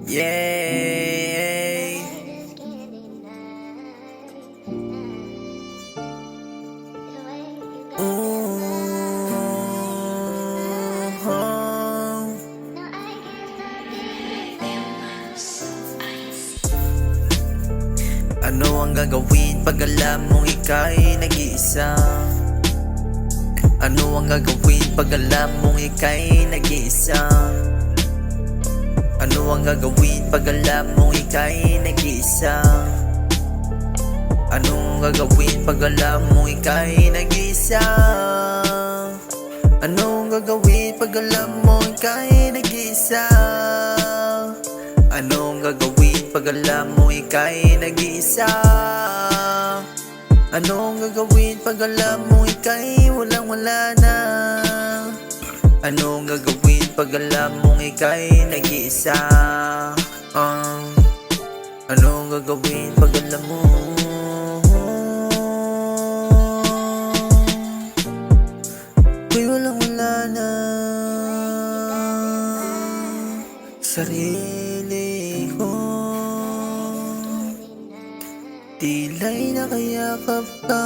Yeah. Ano ang gagawin pag alam mong ika'y nag-iisa? Ano ang gagawin pag alam mong ika'y nag-iisa? Ano ang gagawin pag alam mong ika'y nag-iisa? Anong gagawin pag alam mong ika'y nag-iisa? Anong gagawin pag alam mong ika'y nag-iisa? Anong gagawin pag alam mong ika'y nag-iisa? Anong gagawin pag alam mong ika'y walang-wala na? Anong gagawin pag alam mong ika'y nag-iisa? Anong gagawin pag alam mo ika'y walang-wala na? Sarili ko tila'y nakayakap ka.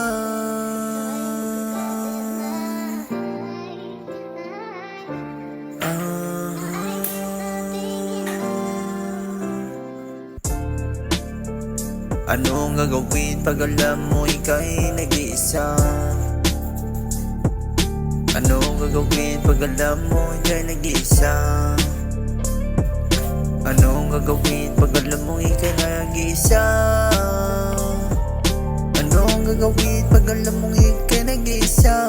Anong gagawin pag alam mo ika'y nag-iisa? Anong gagawin pag alam mo ika'y nag-iisa? Anong gagawin pag alam mo ika'y nag-iisa? Anong gagawin pag alam mo ika'y nag-iisa?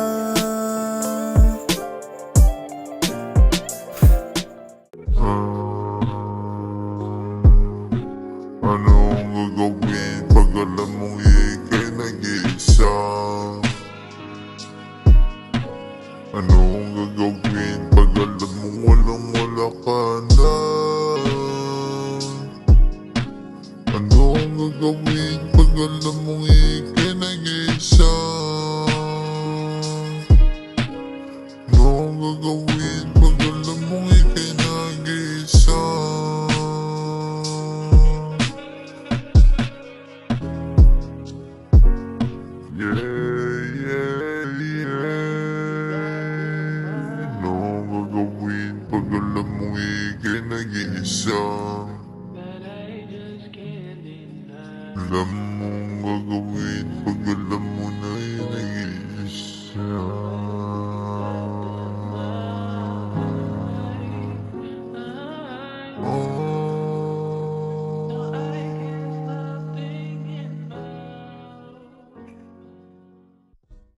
Anong gagawin pag alam mong ika'y nag-iisa? Anong gagawin pag alam mong walang-wala ka na? Anong gagawin pag alam mong ika'y nag-iisa? Anong gagawin